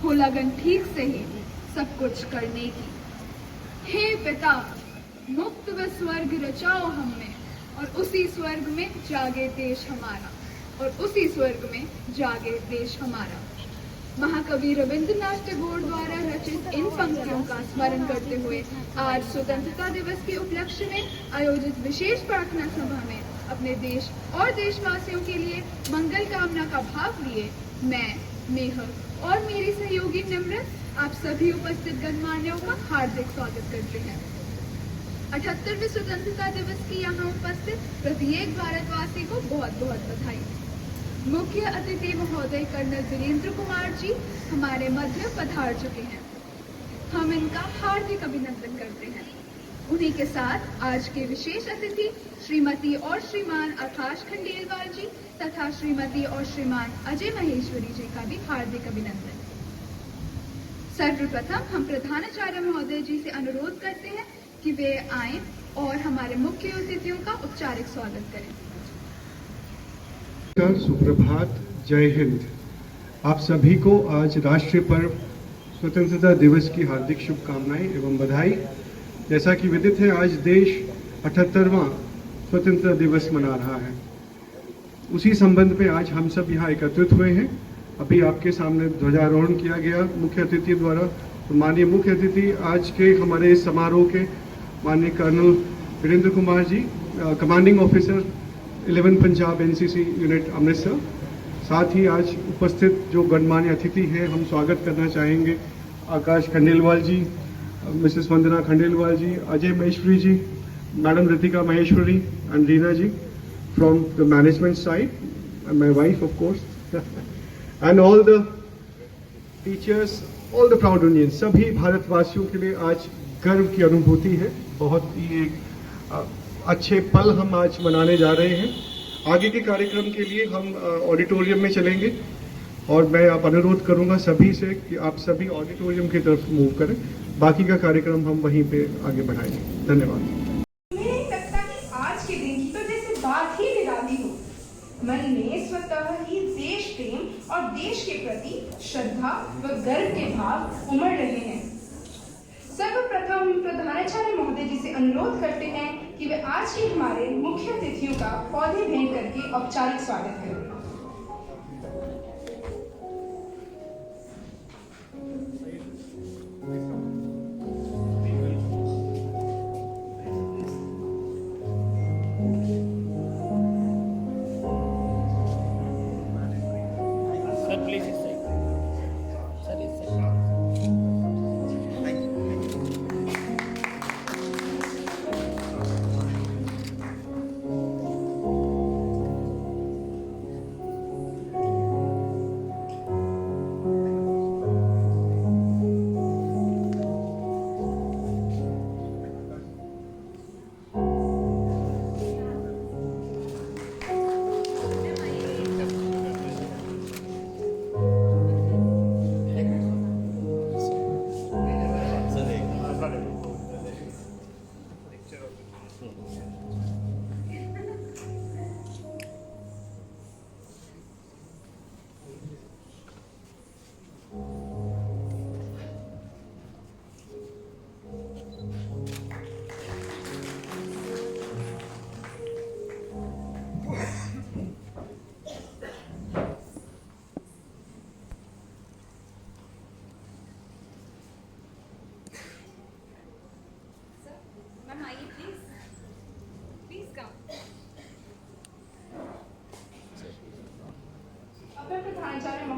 हो लगन ठीक से ही सब कुछ करने की। हे पिता, मुक्त व स्वर्ग रचाओ हम में, और उसी स्वर्ग में जागे देश हमारा, और उसी स्वर्ग में जागे देश हमारा। महाकवि रविंद्रनाथ टैगोर द्वारा रचित इन पंक्तियों का स्मरण करते हुए आज स्वतंत्रता दिवस के उपलक्ष्य में आयोजित विशेष प्रार्थना सभा में अपने देश और देशवासियों के लिए मंगल कामना का भाव लिए मैं, मेहर और मेरी सहयोगी निम्रत आप सभी उपस्थित गणमान्यों का हार्दिक स्वागत करते हैं। 78वें स्वतंत्रता दिवस की यहाँ उपस्थित प्रत्येक भारतवासी को बहुत बहुत बधाई। मुख्य अतिथि महोदय कर्नल वीरेंद्र कुमार जी हमारे मध्य पधार चुके हैं। हम इनका हार्दिक अभिनंदन करते हैं। उन्हीं के साथ आज के विशेष अतिथि श्रीमती और श्रीमान आकाश खंडेलवाल जी तथा श्रीमती और श्रीमान अजय महेश्वरी जी का भी हार्दिक अभिनंदन। सर्वप्रथम हम प्रधानाचार्य महोदय जी से अनुरोध करते हैं कि वे आएं और हमारे मुख्य अतिथियों का औपचारिक स्वागत करें। सुप्रभात, जय हिंद। आप सभी को आज राष्ट्रीय पर्व स्वतंत्रता दिवस की हार्दिक शुभकामनाएं एवं बधाई। जैसा कि विदित है, आज देश 78वां स्वतंत्रता दिवस मना रहा है। उसी संबंध में आज हम सब यहाँ एकत्रित हुए हैं। अभी आपके सामने ध्वजारोहण किया गया मुख्य अतिथि द्वारा। तो माननीय मुख्य अतिथि आज के हमारे इस समारोह के माननीय colonel Virendra Kumar ji, commanding officer 11 Punjab NCC unit Amritsar. साथ ही आज उपस्थित जो गणमान्य अतिथि हैं, हम स्वागत करना चाहेंगे Akash Khandelwal ji, Mrs Vandana Khandelwal ji, Ajay Maheshwari ji, madam Ritika Maheshwari and Reena ji from the management side, my wife of course, and all the teachers, all the proud Indians. सभी भारतवासियों के लिए आज गर्व की अनुभूति है। बहुत ही एक अच्छे पल हम आज मनाने जा रहे हैं। आगे के कार्यक्रम के लिए हम ऑडिटोरियम में चलेंगे और मैं आप अनुरोध करूंगा सभी से कि आप सभी ऑडिटोरियम की तरफ मूव करें। बाकी का कार्यक्रम हम वहीं पे आगे बढ़ाएंगे। धन्यवाद। मुझे नहीं लगता कि आज के दिन की तो जैसे बात ही निराली हो। मन में स्वतः ही देश प्रेम और देश के प्रति श्रद्धा व गर्व के भाव उमड़ रहे हैं। सर्वप्रथम प्रधानाचार्य महोदय जी से अनुरोध करते हैं कि वे आज के हमारे मुख्य अतिथियों का पौधे भेंट करके औपचारिक स्वागत करें।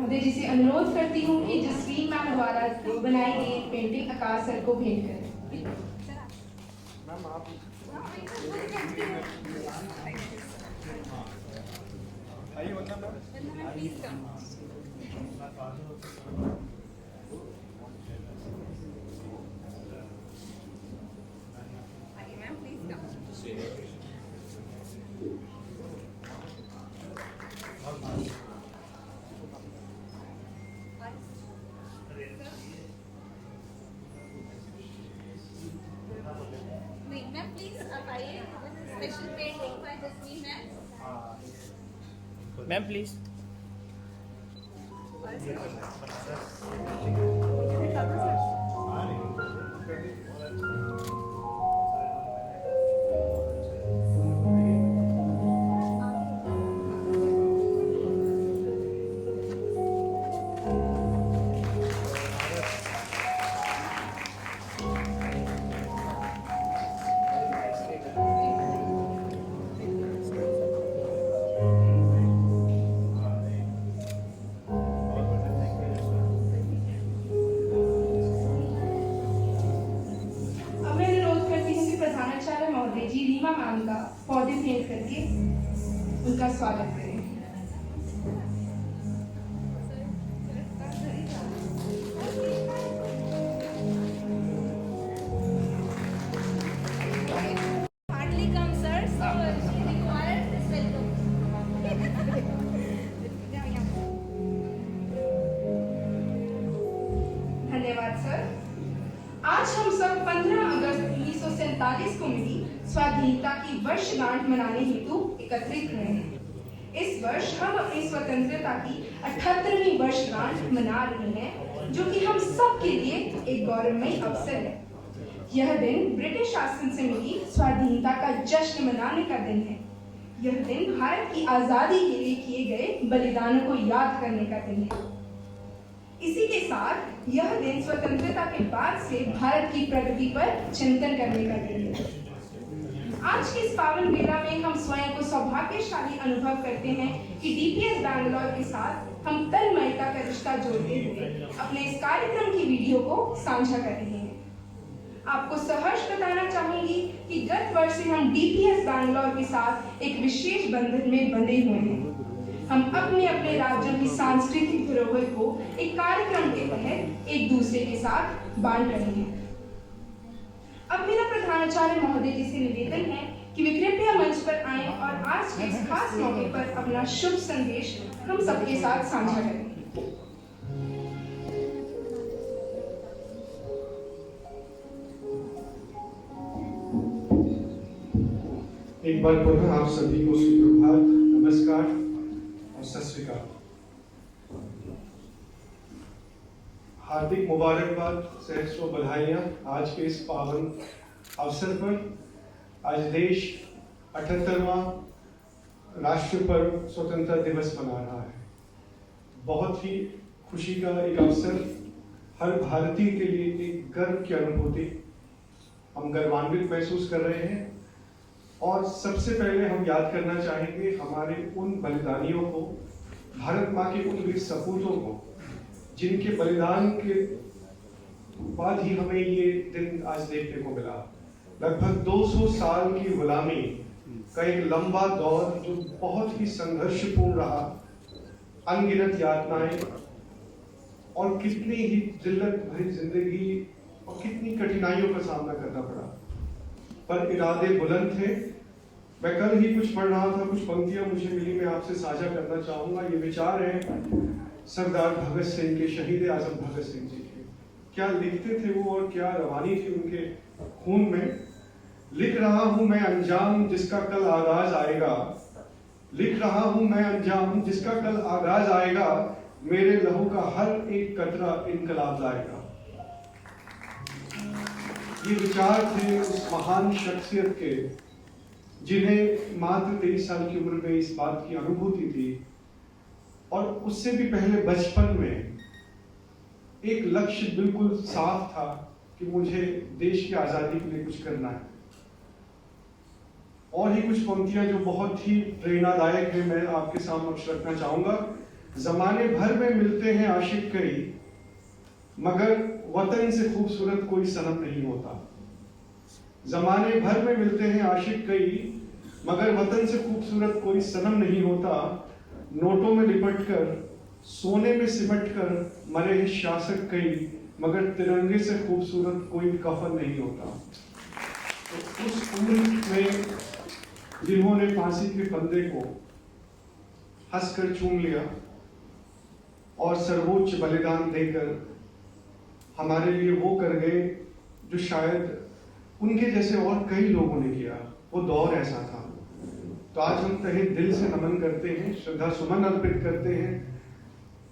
महोदय जी से अनुरोध करती हूँ कि जसवीन मैम द्वारा बनाई गई पेंटिंग आकाश सर को भेंट करें। मैम प्लीज आप आइए, special painting bye Jasmine ma'am please. अब मैं अनुरोध करती हूँ कि प्रधानाचार्य महोदय जी रीमा मैम का पौधे भेंट करके उनका स्वागत करें। hardly come sir, so she required this welcome. धन्यवाद सर। आज हम सब 15 अगस्त 1947 को मिली स्वाधीनता की वर्षगांठ मनाने हेतु एकत्रित हुए हैं। इस वर्ष हम अपनी स्वतंत्रता की 78वीं वर्षगांठ मना रहे हैं, जो कि हम सब के लिए एक गौरवमयी अवसर है। यह दिन ब्रिटिश शासन से मिली स्वाधीनता का जश्न मनाने का दिन है। यह दिन भारत की आजादी के लिए किए गए बलिदानों को याद करने का दिन है। इसी के साथ यह दिन स्वतंत्रता के बाद से भारत की प्रगति पर चिंतन करने का दिन है। आज की इस पावन बेला में हम स्वयं को सौभाग्यशाली अनुभव करते हैं कि डीपीएस बैंगलोर के साथ हम तन्मयता का रिश्ता जोड़ते हुए अपने इस कार्यक्रम की वीडियो को साझा कर रहे हैं। आपको सहर्ष बताना चाहूंगी कि गत वर्ष से हम डीपीएस बैंगलोर के साथ एक विशेष बंधन में बंधे हुए हैं। हम अपने अपने राज्यों की सांस्कृतिक धरोहर को एक कार्यक्रम के तहत एक दूसरे के साथ बांट रहे हैं। अब मेरा प्रधानाचार्य महोदय जी से निवेदन है कि वे कृपया मंच पर आएं और आज के इस खास मौके पर अपना शुभ संदेश हम सबके साथ साझा करें। एक बार पुनः आप सभी को सुप्रभात, नमस्कार और सत श्री अकाल। हार्दिक मुबारकबाद, सहस्रों बधाइयाँ आज के इस पावन अवसर पर। आज देश 78वां राष्ट्र पर्व स्वतंत्रता दिवस मना रहा है। बहुत ही खुशी का एक अवसर, हर भारतीय के लिए एक गर्व की अनुभूति। हम गर्वान्वित महसूस कर रहे हैं और सबसे पहले हम याद करना चाहेंगे हमारे उन बलिदानियों को, भारत माँ के उन वीर सपूतों को, जिनके बलिदान के बाद ही हमें ये दिन आज देखने को मिला। लगभग 200 साल की गुलामी का एक लंबा दौर जो बहुत ही संघर्षपूर्ण रहा, अनगिनत यातनाएं और कितनी ही जिल्लत भरी जिंदगी और कितनी कठिनाइयों का सामना करना पड़ा, पर इरादे बुलंद थे। मैं कल ही कुछ पढ़ रहा था, कुछ पंक्तियां मुझे मिली, मैं आपसे साझा करना चाहूंगा। ये विचार है सरदार भगत सिंह के, शहीद आजम भगत सिंह जी के। क्या लिखते थे वो और क्या रवानी थी उनके खून में। लिख रहा हूं मैं अंजाम जिसका कल आगाज आएगा, लिख रहा हूं मैं अंजाम जिसका कल आगाज आएगा, मेरे लहू का हर एक कतरा इनकलाब लाएगा। ये विचार थे उस महान शख्सियत के जिन्हें मात्र 23 साल की उम्र में इस बात की अनुभूति थी और उससे भी पहले बचपन में एक लक्ष्य बिल्कुल साफ था कि मुझे देश की आजादी के लिए कुछ करना है। और ही कुछ पंक्तियां जो बहुत ही प्रेरणादायक है, मैं आपके सामने रखना चाहूंगा। जमाने भर में मिलते हैं आशिक कई, मगर वतन से खूबसूरत कोई सनम नहीं होता। जमाने भर में मिलते हैं आशिक कई, मगर वतन से खूबसूरत कोई सनम नहीं होता। नोटों में लिपट कर, सोने में सिमट कर मरे हैं शासक कई, मगर तिरंगे से खूबसूरत कोई कफन नहीं होता। तो उस उम्र में जिन्होंने फांसी के फंदे को हंसकर चूम लिया और सर्वोच्च बलिदान देकर हमारे लिए वो कर गए जो शायद उनके जैसे और कई लोगों ने किया। वो दौर ऐसा था। तो आज हम तहे दिल से नमन करते हैं, श्रद्धा सुमन अर्पित करते हैं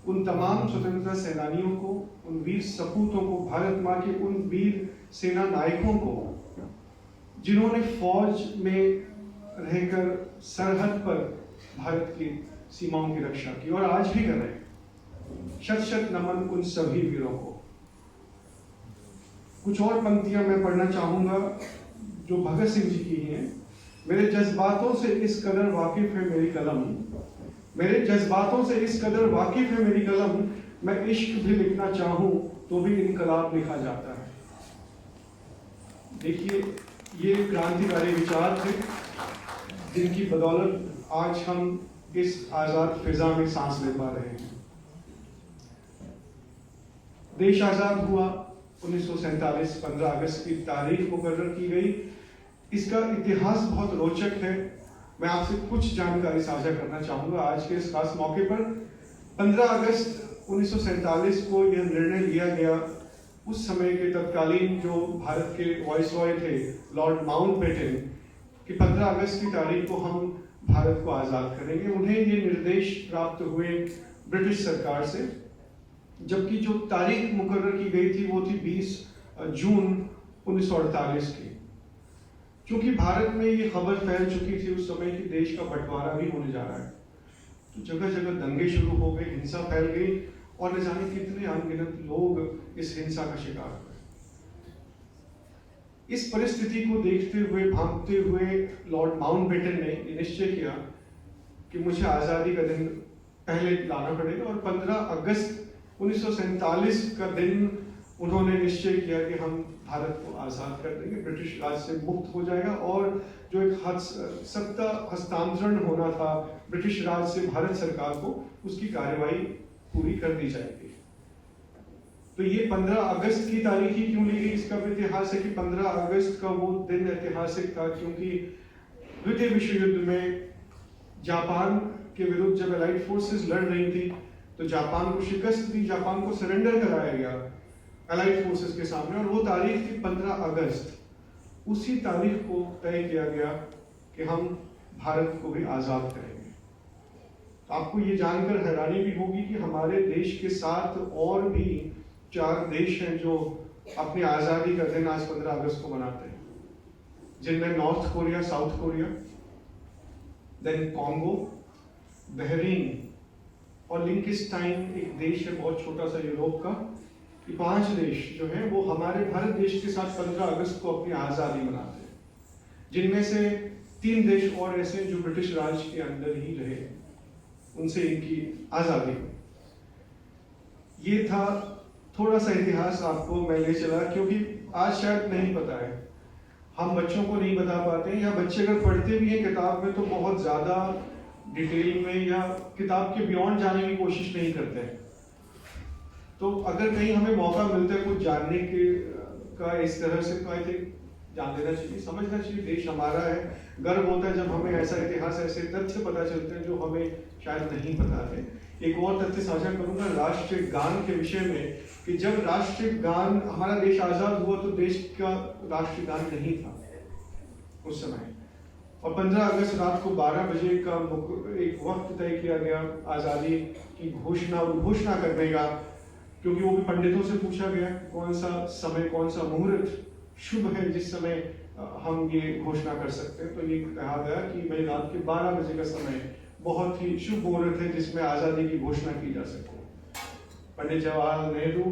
उन तमाम स्वतंत्रता सेनानियों को, उन वीर सपूतों को, भारत माँ के उन वीर सेना नायकों को जिन्होंने फौज में रहकर सरहद पर भारत की सीमाओं की रक्षा की और आज भी कर रहे हैं। शत शत नमन उन सभी वीरों को। कुछ और पंक्तियां मैं पढ़ना चाहूंगा जो भगत सिंह जी की हैं। मेरे जज्बातों से इस कदर वाकिफ है मेरी कलम, मेरे जज्बातों से इस कदर वाकिफ है मेरी कलम, मैं इश्क भी लिखना चाहूं तो भी इनकलाब लिखा जाता है। देखिए, ये क्रांतिकारी विचार थे जिनकी बदौलत आज हम इस आजाद फिजा में सांस ले पा रहे हैं। देश आजाद हुआ 1947 15 अगस्त की तारीख मुकर्रर की गई। इसका इतिहास बहुत रोचक है। मैं आपसे कुछ जानकारी साझा करना चाहूंगा आज के इस खास मौके पर। 15 अगस्त 1947 को यह निर्णय लिया गया। उस समय के तत्कालीन जो भारत के वाइसरॉय थे लॉर्ड माउंटबेटन कि 15 अगस्त की तारीख को हम भारत को आजाद करेंगे। उन्हें ये निर्देश प्राप्त हुए ब्रिटिश सरकार से, जबकि जो तारीख मुकर्रर की गई थी वो थी 20 जून 1948 की। क्योंकि भारत में ये खबर फैल चुकी थी उस समय कि देश का बंटवारा भी होने जा रहा है, तो जगह जगह दंगे शुरू हो गए, हिंसा फैल गई और न जाने कितने अनगिनत लोग इस हिंसा का शिकार हुए। इस परिस्थिति को देखते हुए, भांपते हुए लॉर्ड माउंटबेटन ने निश्चय किया कि मुझे आजादी का दिन पहले लाना पड़ेगा और 15 अगस्त 1947 का दिन उन्होंने निश्चय किया कि हम भारत को आजाद कर देंगे, ब्रिटिश राज से मुक्त हो जाएगा और जो एक सत्ता हस्तांतरण होना था ब्रिटिश राज से भारत सरकार को, उसकी कार्यवाही पूरी कर दी जाएगी। तो ये 15 अगस्त की तारीख ही क्यों ली गई, इसका भी इतिहास है कि 15 अगस्त का वो दिन ऐतिहासिक था क्योंकि द्वितीय विश्व युद्ध में जापान के विरुद्ध जब एलाइड फोर्सेस लड़ रही थी तो जापान को शिकस्त दी, जापान को सरेंडर कराया गया एलाइड फोर्सेस के सामने, और वो तारीख थी 15 अगस्त। उसी तारीख को तय किया गया कि हम भारत को भी आजाद करेंगे। तो आपको ये जानकर हैरानी भी होगी कि हमारे देश के साथ और भी 4 देश हैं जो अपनी आजादी का दिन आज 15 अगस्त को मनाते हैं, जिनमें North Korea, South Korea, then Congo, Bahrain और लिंकिस्टाइन एक देश है बहुत छोटा सा यूरोप का। ये 5 देश जो हैं वो हमारे भारत देश के साथ 15 अगस्त को अपनी आजादी मनाते हैं, जिनमें से 3 देश और ऐसे जो ब्रिटिश राज के अंदर ही रहे, उनसे इनकी आजादी। ये था थोड़ा सा इतिहास आपको मैं ले चला, क्योंकि आज शायद नहीं पता है, हम बच्चों को नहीं बता पाते हैं, या बच्चे अगर पढ़ते भी हैं किताब में तो बहुत ज्यादा डिटेल में या किताब के बियॉन्ड जाने की कोशिश नहीं करते हैं। तो अगर कहीं हमें मौका मिलता है कुछ जानने के का इस तरह से, तो आई थिंक जान लेना चाहिए, समझना चाहिए। देश हमारा है, गर्व होता है जब हमें ऐसा इतिहास, ऐसे तथ्य पता चलते हैं जो हमें शायद नहीं पता थे। एक और तथ्य साझा करूंगा राष्ट्रीय गान के विषय में कि जब राष्ट्रीय गान, हमारा देश आजाद हुआ तो देश का राष्ट्रीय गान नहीं था उस समय, और 15 अगस्त रात को 12 बजे का एक वक्त तय किया गया आजादी की घोषणा करने का, क्योंकि वो भी पंडितों से पूछा गया कौन सा समय, कौन सा मुहूर्त शुभ है जिस समय हम ये घोषणा कर सकते हैं। तो ये कहा गया कि भाई रात के 12 बजे का समय बहुत ही शुभ मुहूर्त है जिसमें आजादी की घोषणा की जा सके। पंडित जवाहरलाल नेहरू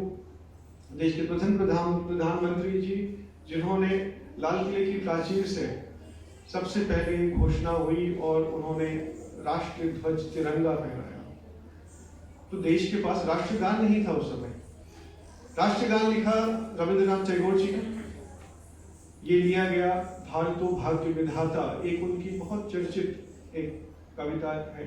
देश के प्रथम प्रधानमंत्री जी, जिन्होंने लाल किले की प्राचीर से सबसे पहले घोषणा हुई और उन्होंने राष्ट्रीय ध्वज तिरंगा फहराया। तो देश के पास राष्ट्रगान नहीं था उस समय। राष्ट्रगान लिखा रविंद्रनाथ टैगोर जी ने। ये लिया गया भारतो भाग्य विधाता, एक उनकी बहुत चर्चित एक कविता है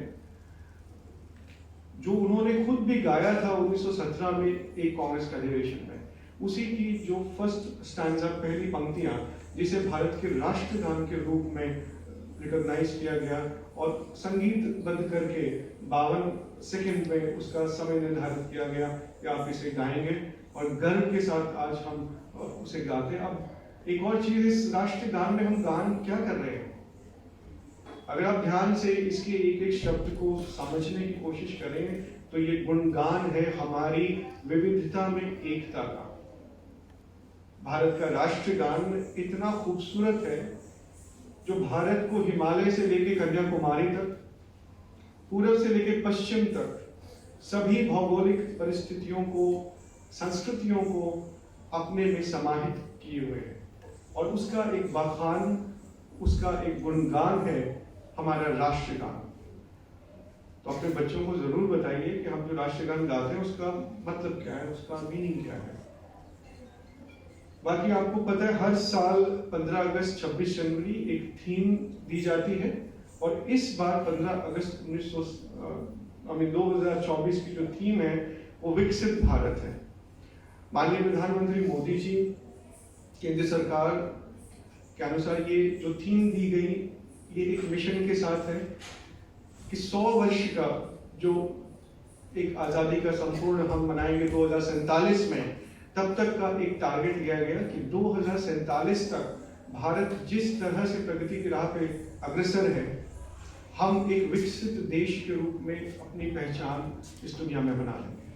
जो उन्होंने खुद भी गाया था 1917 में एक कांग्रेस का अधिवेशन में। उसी की जो फर्स्ट स्टैंजा, पहली पंक्तियां, जिसे भारत के राष्ट्रगान के रूप में रिकॉग्नाइज किया गया और संगीतबद्ध करके 52 सेकंड में उसका समय निर्धारित किया गया कि आप इसे गाएंगे और गर्व के साथ आज हम उसे गाते हैं। अब एक और चीज, इस राष्ट्रगान में हम गान क्या कर रहे हैं? अगर आप ध्यान से इसके एक एक शब्द को समझने की कोशिश करें तो ये गुणगान है हमारी विविधता में एकता का। भारत का राष्ट्रगान इतना खूबसूरत है जो भारत को हिमालय से लेकर कन्याकुमारी तक, पूर्व से लेकर पश्चिम तक सभी भौगोलिक परिस्थितियों को, संस्कृतियों को अपने में समाहित किए हुए है और उसका एक बखान, उसका एक गुणगान है हमारा राष्ट्रगान। तो अपने बच्चों को जरूर बताइए कि हम जो राष्ट्रगान गाते हैं उसका मतलब क्या है, उसका मीनिंग क्या है। बाकी आपको पता है हर साल 15 अगस्त 26 जनवरी एक थीम दी जाती है और इस बार 15 अगस्त 2024 की जो थीम है वो विकसित भारत है। माननीय प्रधानमंत्री मोदी जी, केंद्र सरकार के अनुसार ये जो थीम दी गई, ये एक मिशन के साथ है कि 100 वर्ष का जो एक आजादी का संपूर्ण हम मनाएंगे 2047 में, तब तक का एक टारगेट लिया गया कि 2047 तक भारत जिस तरह से प्रगति की राह पे अग्रसर है, हम एक विकसित देश के रूप में अपनी पहचान इस दुनिया में बना लेंगे।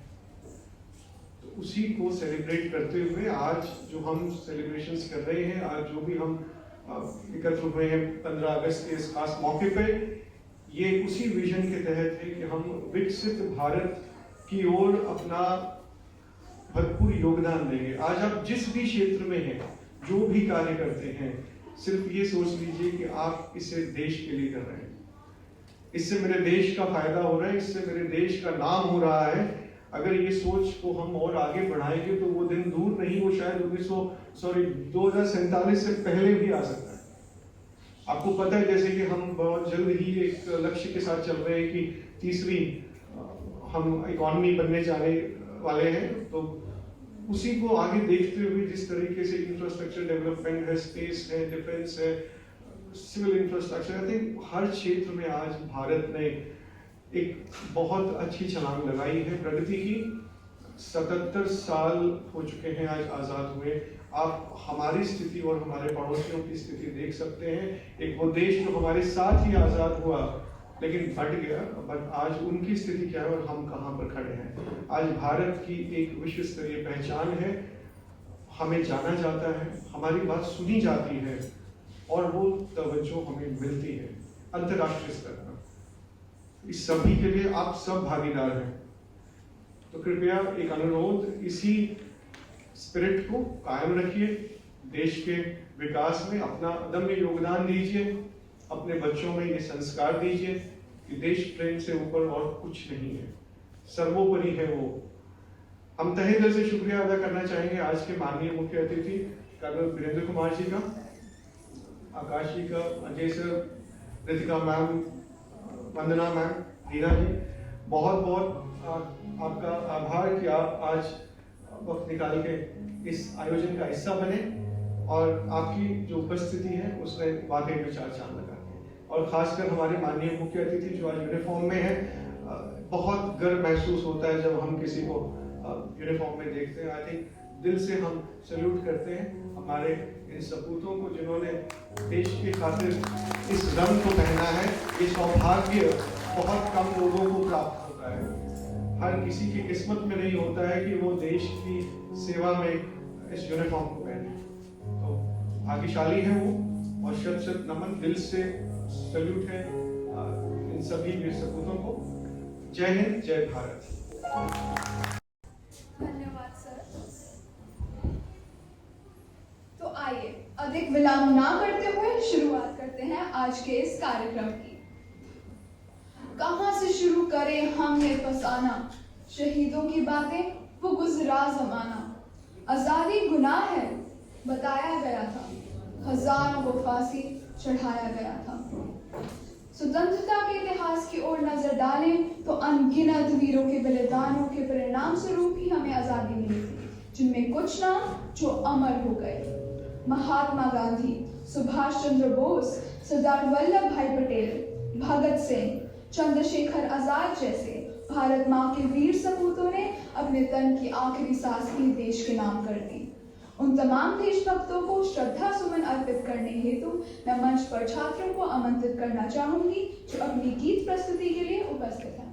तो उसी को सेलिब्रेट करते हुए आज जो हम सेलिब्रेशंस कर रहे हैं, आज जो भी हम एकत्र हुए हैं 15 अगस्त के इस खास मौके पे, ये उसी विजन के तहत है कि हम विकसित भारत की ओर अपना भरपूर योगदान देंगे। आज आप जिस भी क्षेत्र में हैं, जो भी कार्य करते हैं, सिर्फ ये सोच लीजिए कि आप इसे देश के लिए कर रहे हैं। इससे मेरे देश का फायदा हो रहा है, इससे मेरे देश का नाम हो रहा है। अगर ये सोच को हम और आगे बढ़ाएंगे तो वो दिन दूर नहीं, वो शायद 2047 से पहले भी आ सकता है। आपको पता है जैसे कि हम बहुत जल्द ही एक लक्ष्य के साथ चल रहे हैं कि तीसरी हम इकोनॉमी बनने जाने वाले हैं, तो उसी को आगे देखते हुए जिस तरीके से इंफ्रास्ट्रक्चर डेवलपमेंट है, स्पेस है, डिफेंस है, सिविल इंफ्रास्ट्रक्चर, आई थिंक हर क्षेत्र में आज भारत ने एक बहुत अच्छी छलांग लगाई है प्रगति की। 77 साल हो चुके हैं आज आजाद हुए। आप हमारी स्थिति और हमारे पड़ोसियों की स्थिति देख सकते हैं। एक वो देश जो हमारे साथ ही आजाद हुआ लेकिन बढ़ गया, बट आज उनकी स्थिति क्या है और हम कहाँ पर खड़े हैं। आज भारत की एक विश्व स्तरीय पहचान है, हमें जाना जाता है, हमारी बात सुनी जाती है और वो तवज्जो हमें मिलती है अंतर्राष्ट्रीय स्तर पर। इस सभी के लिए आप सब भागीदार हैं, तो कृपया एक अनुरोध, इसी स्पिरिट को कायम रखिए, देश के विकास में अपना अदम्य योगदान दीजिए, अपने बच्चों में ये संस्कार दीजिए कि देश प्रेम से ऊपर और कुछ नहीं है, सर्वोपरि है वो। हम तहे दिल से शुक्रिया अदा करना चाहेंगे आज के माननीय मुख्य अतिथि कर्नल वीरेंद्र कुमार जी का, आकाश जी का, अजय सर, रितिका मैम, वंदना मैम, रीना जी, बहुत बहुत आपका आभार कि आप आज वक्त निकाल के इस आयोजन का हिस्सा बने और आपकी जो उपस्थिति है उसने वाकई में चार चांद लगा दिए। और खासकर हमारे माननीय मुख्य अतिथि जो आज यूनिफॉर्म में है, बहुत गर्व महसूस होता है जब हम किसी को यूनिफॉर्म में देखते हैं। आई थिंक दिल से हम सैल्यूट करते हैं हमारे इन सपूतों को जिन्होंने देश की खातिर इस रंग को पहना है। ये सौभाग्य बहुत कम लोगों को प्राप्त होता है, हर किसी की किस्मत में नहीं होता है कि वो देश की सेवा में इस यूनिफॉर्म को पहने। तो भाग्यशाली है वो और शत शत नमन, दिल से सैल्यूट है इन सभी वीर सपूतों को। जय हिंद, जय भारत। धन्यवाद सर। तो आइए अधिक विलंब ना करते हुए शुरुआत करते हैं आज के इस कार्यक्रम की। कहां से शुरू करें हमने फसाना, शहीदों की बातें वो गुजरा जमाना, आजादी गुनाह है बताया गया था, हजारों को फांसी चढ़ाया गया था। स्वतंत्रता के इतिहास की ओर नजर डालें तो अनगिनत वीरों के बलिदानों के परिणाम स्वरूप ही हमें आजादी मिली थी, जिनमें कुछ नाम जो अमर हो गए। महात्मा गांधी, सुभाष चंद्र बोस, सरदार वल्लभ भाई पटेल, भगत सिंह, चंद्रशेखर आजाद जैसे भारत माँ के वीर सपूतों ने अपने तन की आखिरी सांस भी देश के नाम कर दी। उन तमाम देशभक्तों को श्रद्धा सुमन अर्पित करने हेतु मैं मंच पर छात्रों को आमंत्रित करना चाहूंगी जो अपनी गीत प्रस्तुति के लिए उपस्थित हैं।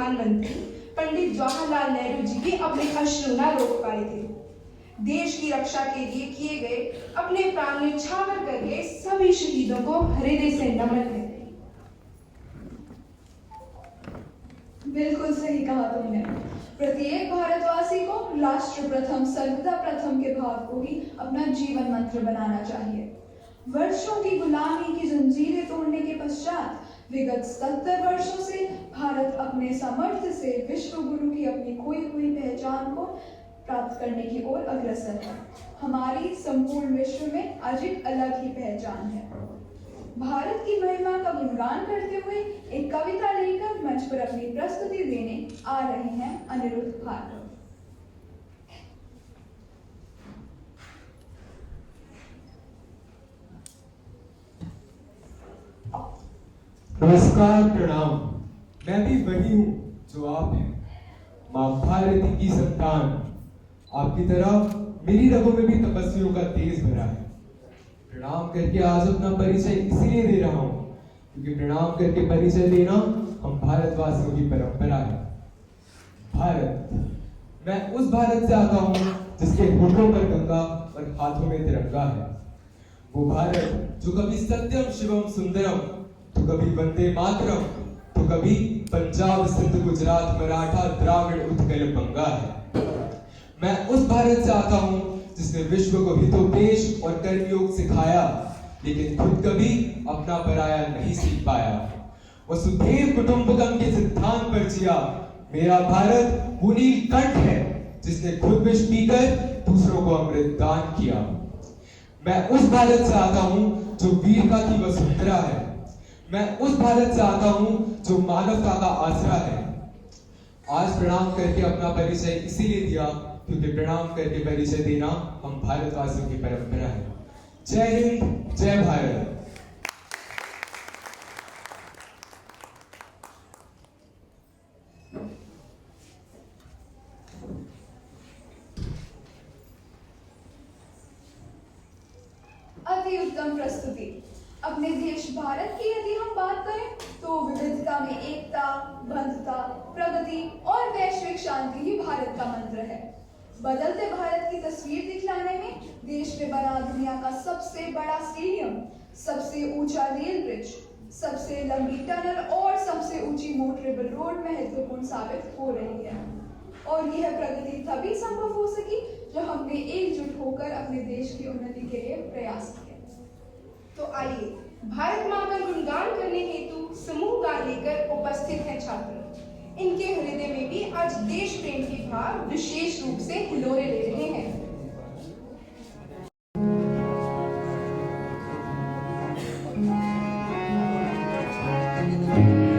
प्रधानमंत्री पंडित जवाहरलाल नेहरू जी भी अपने अश्रु न रोक पाए थे। देश की रक्षा के लिए किए गए अपने प्राण न्यौछावर कर गए सभी शहीदों को हृदय से नमन है। बिल्कुल सही कहा तुमने। प्रत्येक भारतवासी को राष्ट्र प्रथम सर्वदा प्रथम के भाव को ही अपना जीवन मंत्र बनाना चाहिए। वर्षों की गुलामी की जंजीरें तोड़ने के पश्चात विगत 70 वर्षों से भारत अपने सामर्थ्य से विश्व गुरु की अपनी खोई हुई पहचान को प्राप्त करने की ओर अग्रसर है। हमारी संपूर्ण विश्व में आज एक अलग ही पहचान है। भारत की महिमा का गुणगान करते हुए एक कविता लेकर मंच पर अपनी प्रस्तुति देने आ रहे हैं अनिरुद्ध भार्गव। नमस्कार, प्रणाम। मैं भी वही हूँ जो आप हैं, माँ भारती की संतान। आपकी तरह मेरी रगों में भी तपस्वियों का तेज भरा है। प्रणाम करके आज अपना परिचय इसीलिए दे रहा हूँ क्योंकि प्रणाम करके परिचय देना हम भारतवासियों की परंपरा है। भारत, मैं उस भारत से आता हूँ जिसके होठों पर गंगा और हाथों में तिरंगा है। वो भारत जो कभी सत्यम शिवम सुंदरम, तो कभी वंदे मातरम, तो कभी पंजाब सिंध गुजरात मराठा द्राविड़ उत्कल बंगा है। मैं उस भारत से आता हूँ जिसने विश्व को हितोपदेश और कर्मयोग सिखाया, लेकिन खुद कभी अपना पराया नहीं सीख पाया। वसुधैव कुटुंबकम के सिद्धांत पर जिया। मेरा भारत वो नीलकंठ है जिसने खुद विष पीकर दूसरों को अमृत दान किया। मैं उस भारत से आता हूँ जो वीरता की वसुंधरा है। मैं उस भारत से आता हूँ जो मानवता का आसरा है। आज प्रणाम करके अपना परिचय इसीलिए दिया क्योंकि प्रणाम करके परिचय देना हम भारतवासियों की परंपरा है। जय हिंद, जय भारत। अति उत्तम प्रस्तुति। अपने देश भारत की यदि हम बात करें तो विविधता में एकता, बंधुता, प्रगति और वैश्विक शांति ही भारत का मंत्र है। बदलते भारत की तस्वीर दिखलाने में देश में बना दुनिया का सबसे बड़ा स्टेडियम, सबसे ऊंचा रेल ब्रिज, सबसे लंबी टनल और सबसे ऊंची मोटरेबल रोड महत्वपूर्ण साबित हो रही है। और यह प्रगति तभी संभव हो सकी जब हमने एकजुट होकर अपने देश की उन्नति के लिए प्रयास किए। तो आइए भारत माँ का गुणगान करने हेतु समूह गान लेकर उपस्थित हैं छात्र। इनके हृदय में भी आज देश प्रेम के भाव विशेष रूप से हिलोरे ले रहे हैं। Thank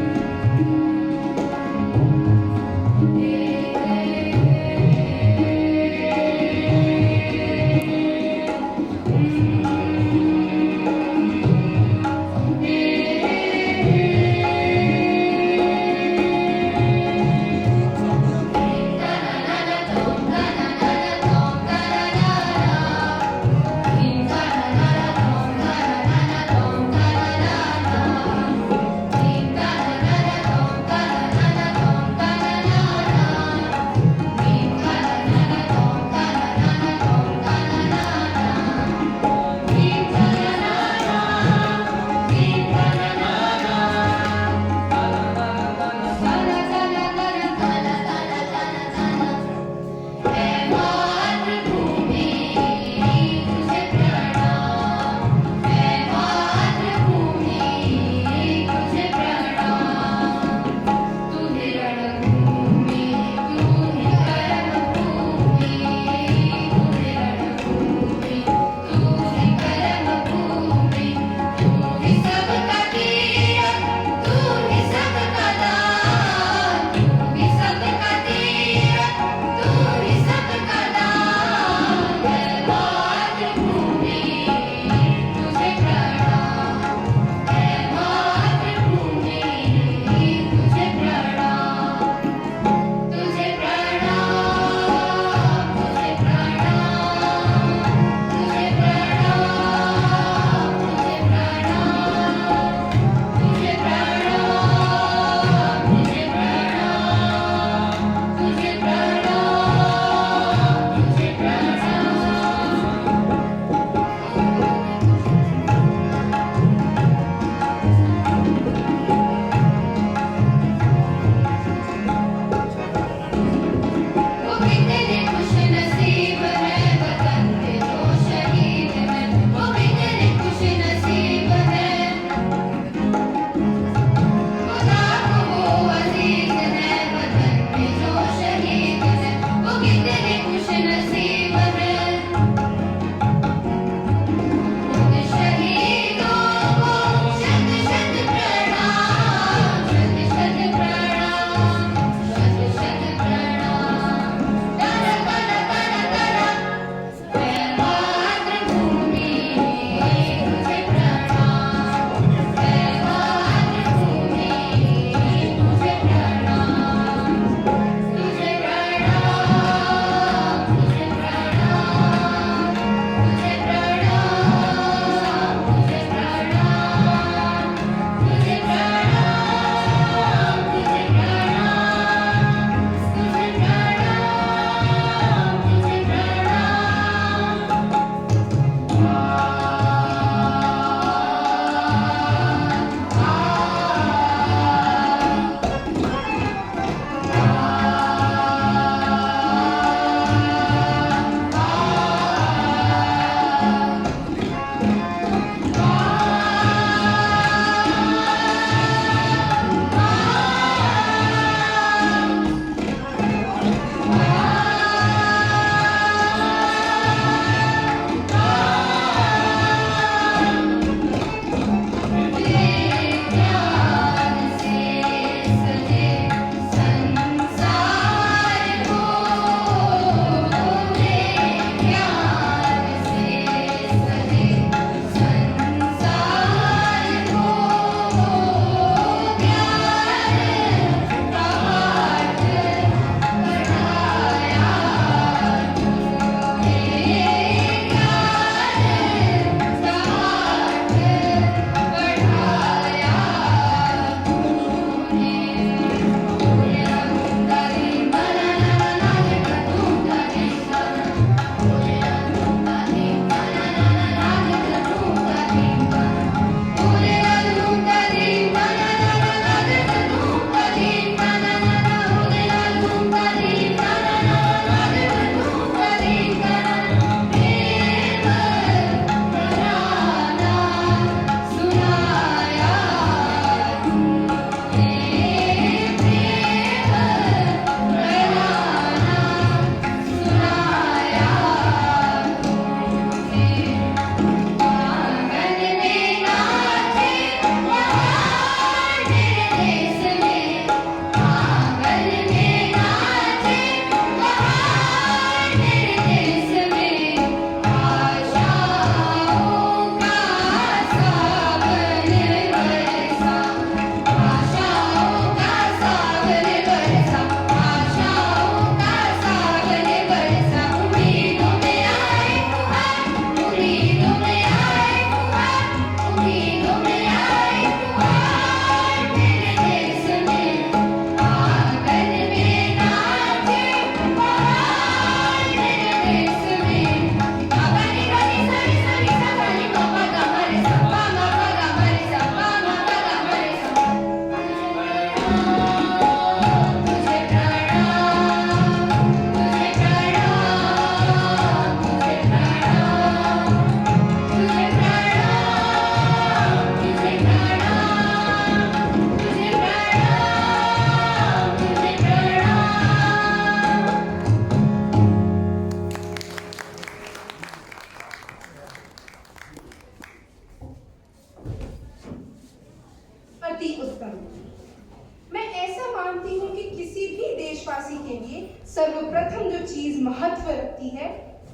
सर्वप्रथम जो चीज महत्व रखती है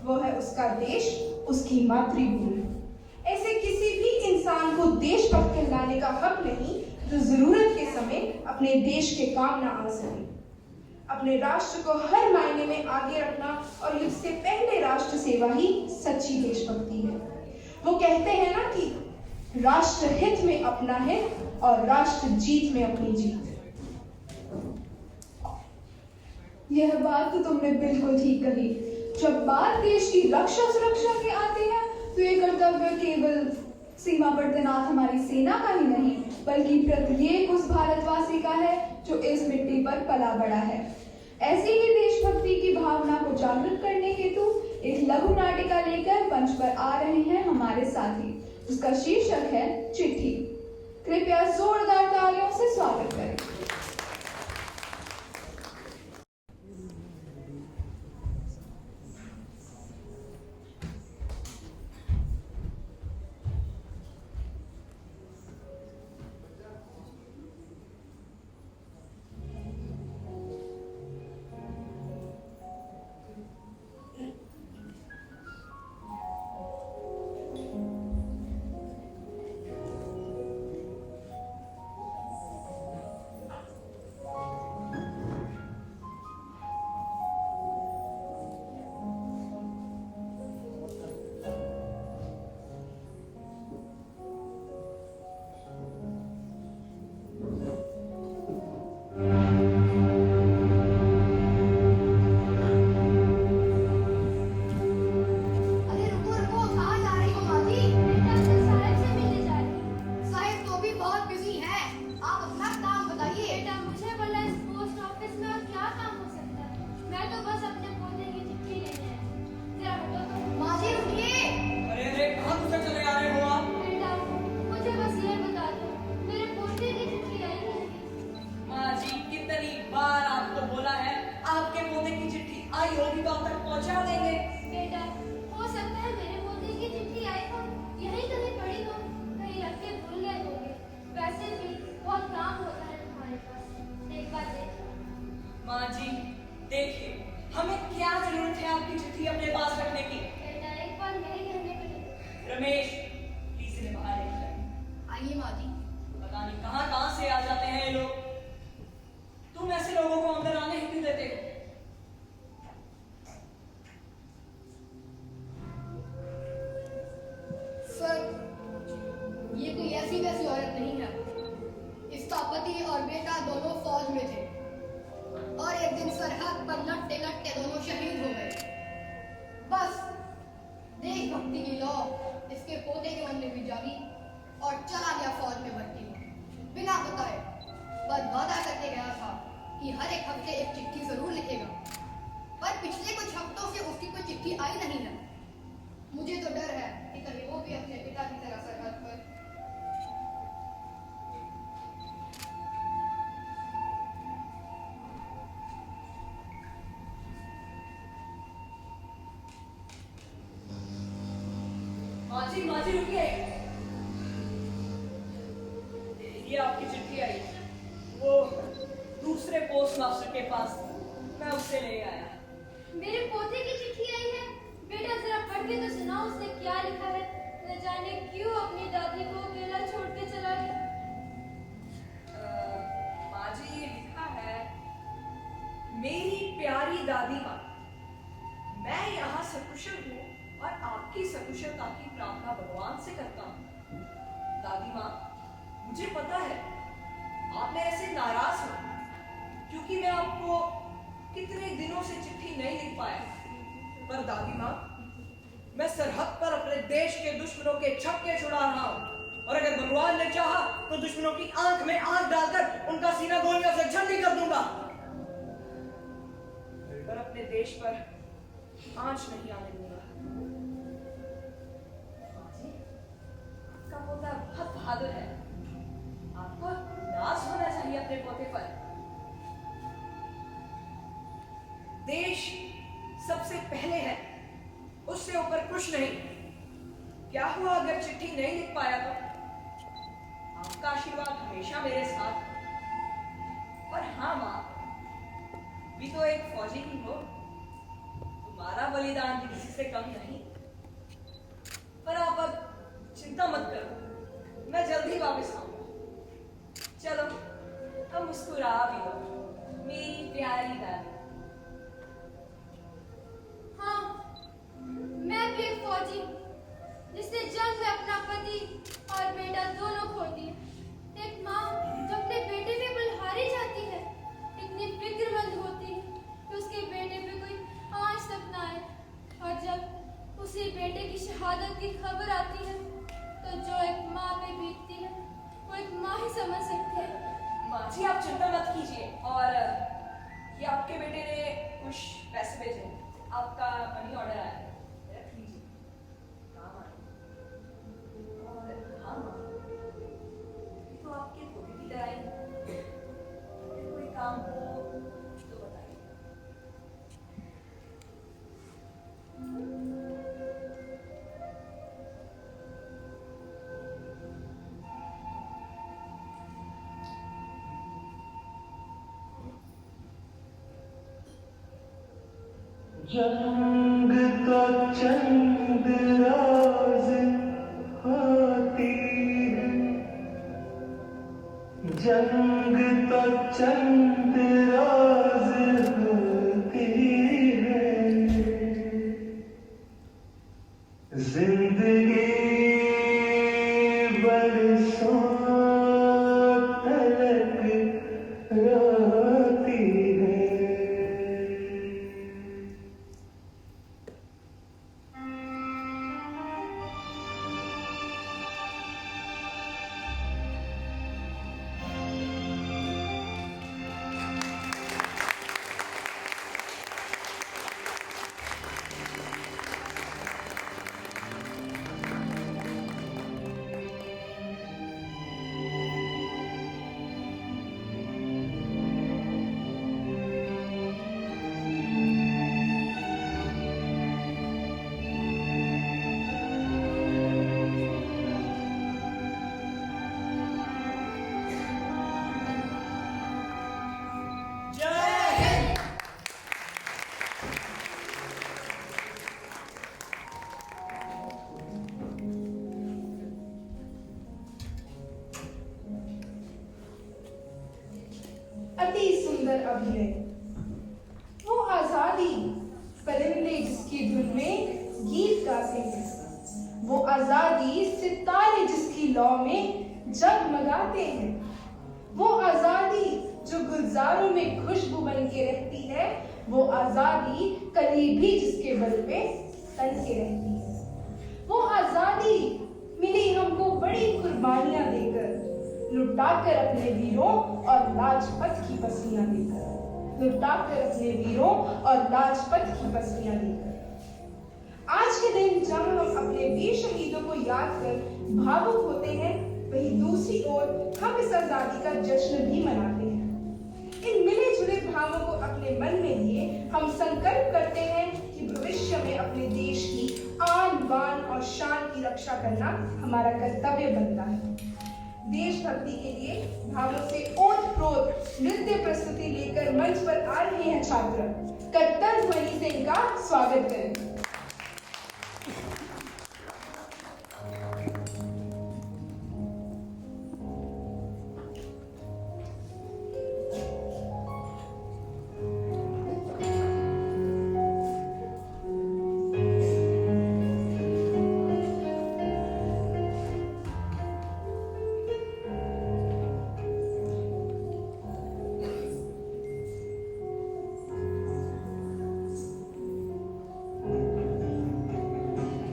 वो है उसका देश, उसकी मातृभूमि। ऐसे किसी भी इंसान को देशभक्त कहलाने का हक नहीं जो जरूरत के समय अपने देश के काम ना आ सके। अपने राष्ट्र को हर मायने में आगे रखना और युद्ध से पहले राष्ट्र सेवा ही सच्ची देशभक्ति है। वो कहते हैं ना कि राष्ट्र हित में अपना है और राष्ट्र जीत में अपनी जीत। यह बात तो तुमने बिल्कुल ठीक कही। जब बात देश की रक्षा सुरक्षा के आते हैं तो ये कर्तव्य केवल सीमा पर तैनात हमारी सेना का ही नहीं बल्कि प्रत्येक उस भारतवासी का है जो इस मिट्टी पर पला बड़ा है। ऐसी ही देशभक्ति की भावना को जागृत करने हेतु एक लघु नाटिका लेकर मंच पर आ रहे हैं हमारे साथी, जिसका शीर्षक है चिट्ठी। कृपया जोरदार तालियों से स्वागत करें। माँ जी देखिए, हमें क्या जरूरत है आपकी चिट्ठी अपने पास रखने की। बेटा एक बार मेरे कहने पर रमेश प्लीज इन्हें बाहर लेकर आइए माँ जी। पता नहीं कहाँ से आ जाते हैं ये लोग। तुम ऐसे लोगों को अंदर आने ही क्यों देते हो? सर, ये कोई ऐसी वैसी औरत नहीं है। इसका पति और बेटा दोनों फौज में थे और एक दिन सरहद पर लटते लटते दोनों शहीद हो गए। बस देशभक्ति की लौ इसके पोते के मन में भी जागी और चला गया फौज में भर्ती हो। बिना बताए बस वादा करके गया था कि हर एक हफ्ते एक चिट्ठी जरूर लिखेगा, पर पिछले कुछ हफ्तों से उसकी कोई चिट्ठी आई नहीं है। मुझे तो डर है कि कहीं वो भी अपने पिता की तरह सरहद पर। माँ जी रुकिए। ये आपकी चिट्ठी आई, वो दूसरे पोस्ट मास्टर के पास, मैं उससे ले आया। मेरे पोते की चिट्ठी आई है। बेटा जरा पढ़ के तो सुनाओ उसने क्या लिखा है। न जाने क्यों अपनी दादी को अकेला छोड़ के चला गया। माँ जी ये लिखा है, मेरी प्यारी दादी माँ, मैं यहाँ सकुशल हूँ और आपकी सकुशलता की प्रार्थना भगवान से करता हूँ। दादी माँ, मुझे पता है आप मेरे से नाराज हो क्योंकि मैं आपको कितने दिनों से चिट्ठी नहीं लिख पाया। पर दादी माँ, मैं सरहद पर अपने देश के दुश्मनों के छक्के छुड़ा रहा हूँ और अगर भगवान ने चाहा तो दुश्मनों की आंख में आंख डालकर उनका सीना गोलियों से झंडी कर दूंगा, पर अपने देश पर आंच नहीं आने दूंगा। आपका पोता बहुत बहादुर है, आपको नाज होना चाहिए अपने पोते पर। देश सबसे पहले है, उससे ऊपर कुछ नहीं। क्या हुआ अगर चिट्ठी नहीं लिख पाया तो? आपका आशीर्वाद हमेशा मेरे साथ। और हाँ माँ, भी तो एक फौजी ही हो। तुम्हारा बलिदान भी किसी से कम नहीं। पर आप अब चिंता मत करो, मैं जल्दी वापस आऊंगा। चलो अब मुस्कुरा भी लो मेरी प्यारी दादी। हाँ, मैं भी एक फौजी जिसने जंग में अपना पति और बेटा दोनों खो दिए। एक माँ जो अपने बेटे पे बलिहारी जाती है इतनी फिक्रमंद होती है कि उसके बेटे पे कोई आंच तक ना आए, और जब उसी बेटे की शहादत की खबर आती है तो जो एक माँ पे बीतती है वो एक माँ ही समझ सकती है। माँ जी आप चिंता मत कीजिए, और ये आपके बेटे ने कुछ पैसे भेजे हैं। आपका मनी ऑर्डर आया है, रख लीजिए, काम आए। और हाँ माँ, ये तो आपके पोते की तरह ही है। अगर कोई काम हो तो बताइए। जंग तो चंद राज होती है, जंग तो चंद राज होती है, जिंदगी बरसों तलक रोती है। अति सुंदर अभिनय, वो आजादी परिंदे जिसकी धुन में गीत गाते हैं, वो आजादी सितारे जिसकी लौ में जगमगाते हैं, वो आजादी जो गुलजारों में खुशबू बन के रहती है, वो आजादी कली भी जिसके बल पे तन के रहती है, वो आजादी मिली हमको बड़ी कुर्बानियां देकर, लुटाकर अपने वीरों और लाजपत की पसलियां देकर, लुटाकर अपने वीरों और लाजपत की पसलियां देकर। आज के दिन जब हम अपने वीर शहीदों को याद कर भावुक होते हैं, वहीं दूसरी ओर हम इस आजादी का जश्न भी मनाते हैं। इन मिले जुले भावों को अपने मन में लिए हम संकल्प करते हैं कि भविष्य में अपने देश की आन बान और शान की रक्षा करना हमारा कर्तव्य बनता है। देशभक्ति के लिए भावों से ओतप्रोत नृत्य प्रस्तुति लेकर मंच पर आ रहे हैं छात्र। कर्तव्य ध्वनि से इनका स्वागत करें।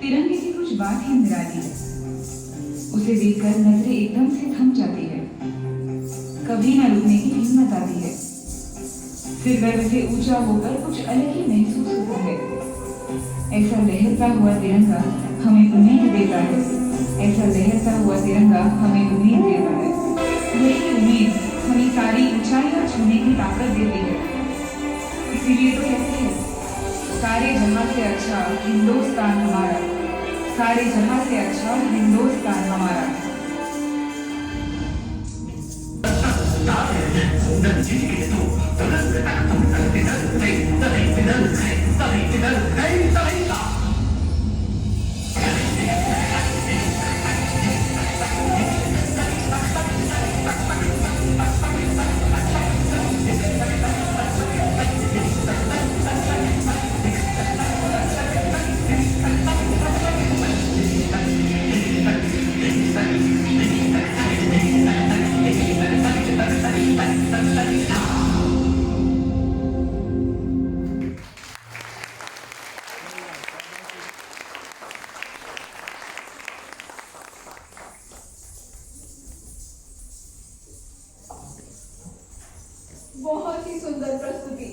तिरंगे की कुछ बात ही निराली है। उसे देखकर नजरें एकदम से थम जाती है, कभी न रुकने की हिम्मत आती है। फिर गर्व से ऊंचा होकर कुछ अलग ही महसूस होता है। ऐसा लहरता हुआ तिरंगा हमें उम्मीद देता है, ऐसा लहरता हुआ तिरंगा हमें उम्मीद देता है। यही उम्मीद हमें सारी ऊंचाइयां छूने की ताकत देती है। इसीलिए तो कहते हैं, सारे जहां से अच्छा हिंदुस्तान हमारा, सारे जहां से अच्छा हिंदुस्तान हमारा। बहुत ही सुंदर प्रस्तुति।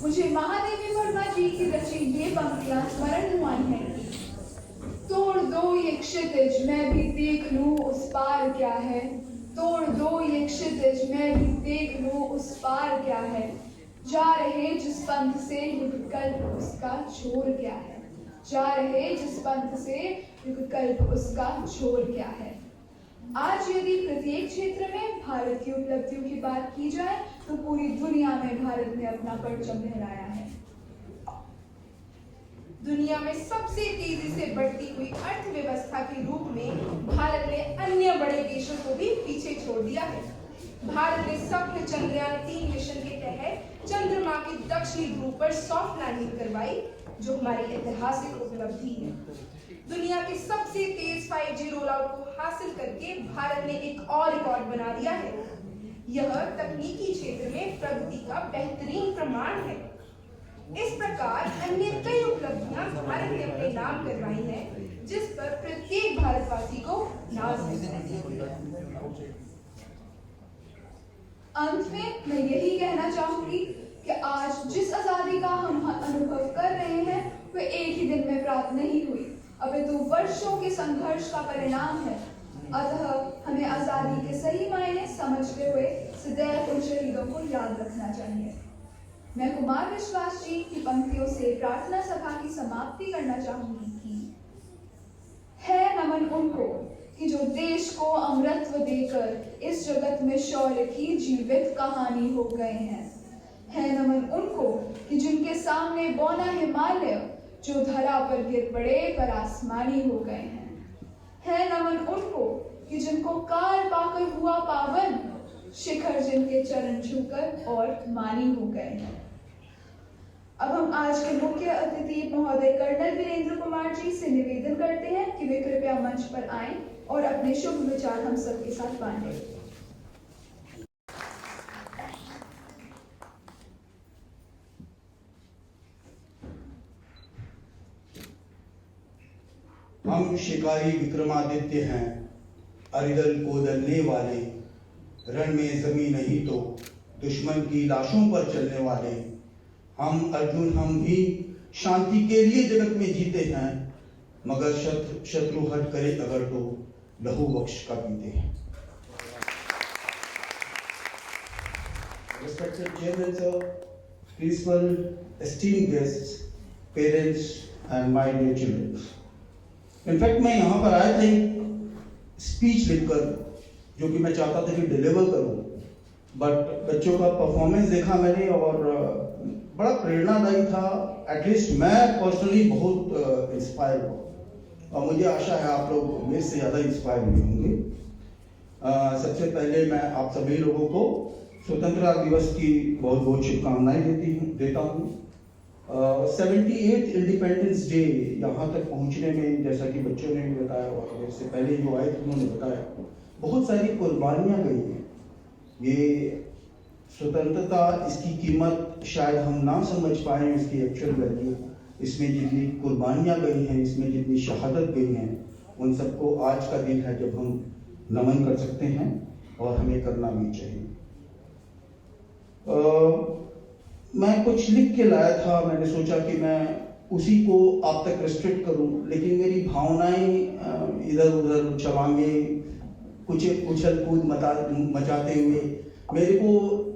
मुझे महादेवी वर्मा जी की रची ये पंक्तियां स्मरण हुई हैं। तोड़ दो ये क्षितिज मैं भी देख लूं उस पार क्या है। तोड़ दो ये क्षितिज मैं भी देख लूं उस पार क्या है। जा रहे जिस पंथ से युग कल्प उसका छोर क्या है। जा रहे जिस पंथ से युग कल्प उसका छोर क्या है। आज यदि प्रत्येक क्षेत्र में भारत की उपलब्धियों की बात की जाए तो पूरी दुनिया में भारत ने अपना परचम लहराया है। दुनिया में सबसे तेजी से बढ़ती हुई अर्थव्यवस्था के रूप में भारत ने अन्य बड़े देशों को भी पीछे छोड़ दिया है। भारत ने स्वप्न चंद्रयान 3 मिशन के तहत चंद्रमा के दक्षिणी ध्रुव पर सॉफ्ट लैंडिंग करवाई, जो हमारी ऐतिहासिक उपलब्धि है। दुनिया के सबसे तेज 5G रोल आउट को हासिल करके भारत ने एक और रिकॉर्ड बना दिया है। यह तकनीकी क्षेत्र में प्रगति का बेहतरीन प्रमाण है। इस प्रकार अन्य कई उपलब्धियां भारत ने अपने नाम करवाई हैं, जिस पर प्रत्येक भारतवासी को नाज है। अंत में मैं यही कहना चाहूंगी कि आज जिस आजादी का हम अनुभव कर रहे हैं वह एक ही दिन में प्राप्त नहीं हुई, अपितु वर्षों के संघर्ष का परिणाम है। अतः हमें आजादी के सही मायने समझते हुए सदैव उन शहीदों को याद रखना चाहिए। मैं कुमार विश्वास जी की पंक्तियों से प्रार्थना सभा की समाप्ति करना चाहूंगी कि है नमन उनको कि जो देश को अमरत्व देकर इस जगत में शौर्य की जीवित कहानी हो गए हैं। है नमन उनको कि जिनके सामने बौना हिमालय जो धरा पर गिर पड़े पर आसमानी हो गए हैं। है नमन उनको कि जिनको काल पाकर हुआ पावन, शिखर जिनके चरण छूकर और मानी हो गए हैं। अब हम आज के मुख्य अतिथि महोदय कर्नल वीरेंद्र कुमार जी से निवेदन करते हैं कि वे कृपया मंच पर आएं और अपने शुभ विचार हम सबके साथ बांटें। हम शिकारी विक्रमादित्य हैं, अरिदल को दलने वाले, रण में जमी नहीं तो दुश्मन की लाशों पर चलने वाले। हम अर्जुन हम भी शांति के लिए जगत में जीते हैं, मगर शत्रु हट करे अगर तो लहू बख्श का पीते हैं। Respected Chairman Sir, principal, esteemed guests, parents and my dear children. In fact मैं यहाँ पर आया था एक स्पीच लिखकर, जो कि मैं चाहता था कि डिलीवर करूँ, बट बच्चों का परफॉर्मेंस देखा मैंने और बड़ा प्रेरणादायी था। एटलीस्ट मैं पर्सनली बहुत इंस्पायर हुआ और मुझे आशा है आप लोग मेरे से ज़्यादा इंस्पायर हुए होंगे। सबसे पहले मैं आप सभी लोगों को स्वतंत्रता दिवस की बहुत बहुत शुभकामनाएं देता हूँ। 78 इंडिपेंडेंस डे यहाँ तक पहुँचने में, जैसा कि बच्चों ने भी बताया और इससे पहले जो आए थे उन्होंने बताया, बहुत सारी कुर्बानियाँ गई हैं। ये स्वतंत्रता, इसकी कीमत शायद हम ना समझ पाए, इसकी एक्चुअल वैल्यू, इसमें जितनी कुर्बानियाँ गई हैं, इसमें जितनी शहादत गई हैं, उन सबको आज का दिन है जब हम नमन कर सकते हैं और हमें करना भी चाहिए। मैं कुछ लिख के लाया था, मैंने सोचा कि मैं उसी को आप तक रिस्ट्रिक्ट करूं, लेकिन मेरी भावनाएं इधर उधर चलांगे कुछ उछल कूद मचाते हुए मेरे को